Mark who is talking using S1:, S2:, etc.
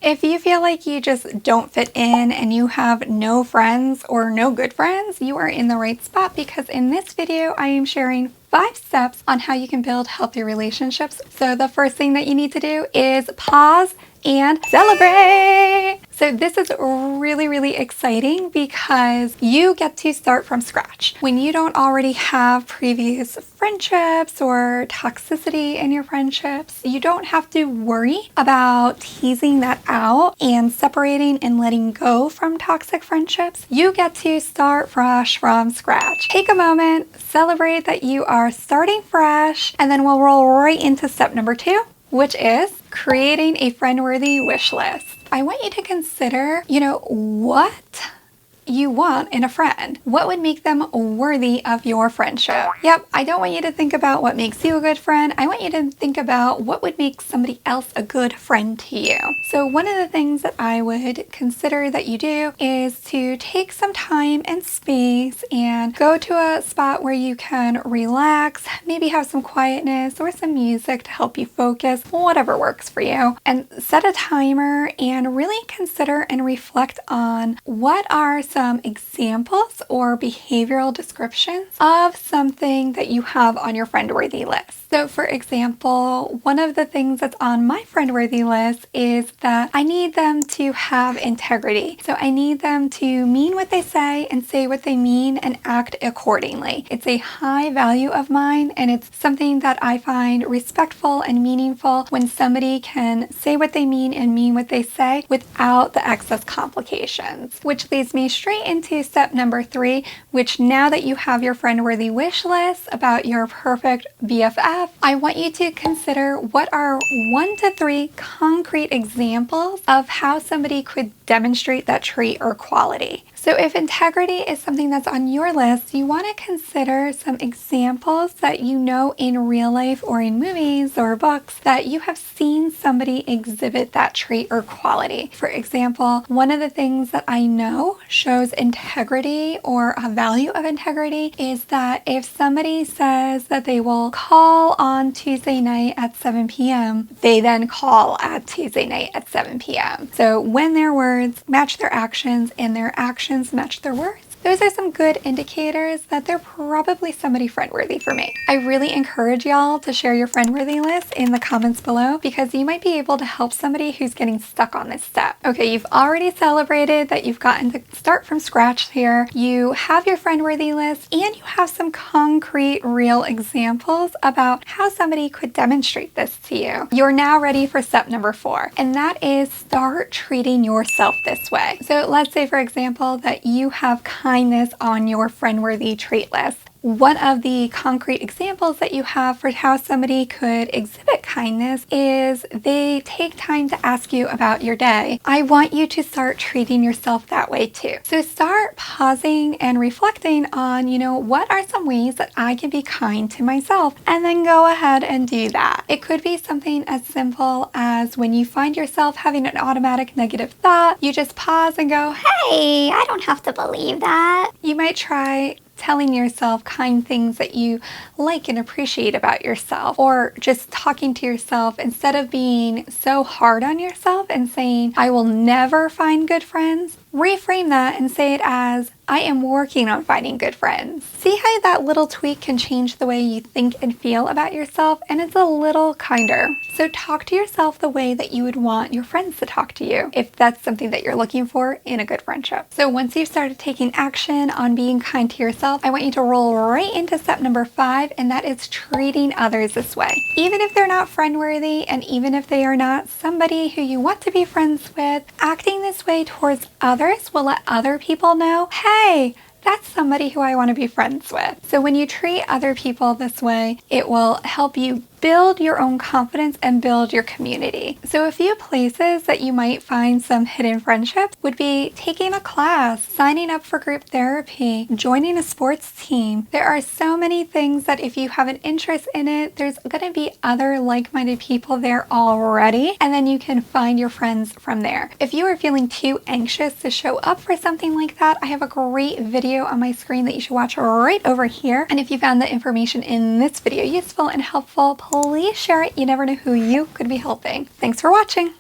S1: If you feel like you just don't fit in and you have no friends or no good friends, you are in the right spot, because in this video I am sharing 5 steps on how you can build healthy relationships. So the first thing that you need to do is pause and celebrate. So this is really exciting because you get to start from scratch. When you don't already have previous friendships or toxicity in your friendships, you don't have to worry about teasing that out and separating and letting go from toxic friendships. You get to start fresh from scratch. Take a moment, celebrate that you are starting fresh, and then we'll roll right into step number 2, which is creating a friend-worthy wish list. I want you to consider, what you want in a friend. What would make them worthy of your friendship? Yep, I don't want you to think about what makes you a good friend. I want you to think about what would make somebody else a good friend to you. So one of the things that I would consider that you do is to take some time and space and go to a spot where you can relax, maybe have some quietness or some music to help you focus, whatever works for you, and set a timer and really consider and reflect on what are some examples or behavioral descriptions of something that you have on your friend-worthy list. So for example, one of the things that's on my friend-worthy list is that I need them to have integrity. So I need them to mean what they say and say what they mean and act accordingly. It's a high value of mine, and it's something that I find respectful and meaningful when somebody can say what they mean and mean what they say without the excess complications. Which leads me straight into step number 3, which now that you have your friend-worthy wish list about your perfect BFF, I want you to consider what are 1 to 3 concrete examples of how somebody could demonstrate that trait or quality. So if integrity is something that's on your list, you want to consider some examples that you know in real life or in movies or books that you have seen somebody exhibit that trait or quality. For example, one of the things that I know shows integrity or a value of integrity is that if somebody says that they will call on Tuesday night at 7 p.m., they then call at Tuesday night at 7 p.m. So when their words match their actions and their actions match their words, those are some good indicators that they're probably somebody friend-worthy for me. I really encourage y'all to share your friend-worthy list in the comments below, because you might be able to help somebody who's getting stuck on this step. Okay, you've already celebrated that you've gotten to start from scratch here. You have your friend-worthy list, and you have some concrete, real examples about how somebody could demonstrate this to you. You're now ready for step number 4, and that is start treating yourself this way. So let's say, for example, that you have kindness on your friend-worthy trait list. One of the concrete examples that you have for how somebody could exhibit kindness is they take time to ask you about your day. I want you to start treating yourself that way too. So start pausing and reflecting on, what are some ways that I can be kind to myself, and then go ahead and do that. It could be something as simple as when you find yourself having an automatic negative thought, you just pause and go, hey, I don't have to believe that. You might try telling yourself kind things that you like and appreciate about yourself, or just talking to yourself instead of being so hard on yourself and saying, I will never find good friends. Reframe that and say it as, I am working on finding good friends. See how that little tweak can change the way you think and feel about yourself, and it's a little kinder. So talk to yourself the way that you would want your friends to talk to you, if that's something that you're looking for in a good friendship. So once you've started taking action on being kind to yourself, I want you to roll right into step number 5, and that is treating others this way. Even if they're not friend-worthy, and even if they are not somebody who you want to be friends with, acting this way towards others will let other people know, hey, that's somebody who I want to be friends with. So when you treat other people this way, it will help you build your own confidence and build your community. So a few places that you might find some hidden friendships would be taking a class, signing up for group therapy, joining a sports team. There are so many things that if you have an interest in it, there's going to be other like-minded people there already, and then you can find your friends from there. If you are feeling too anxious to show up for something like that, I have a great video on my screen that you should watch right over here. And if you found the information in this video useful and helpful, please share it. You never know who you could be helping. Thanks for watching.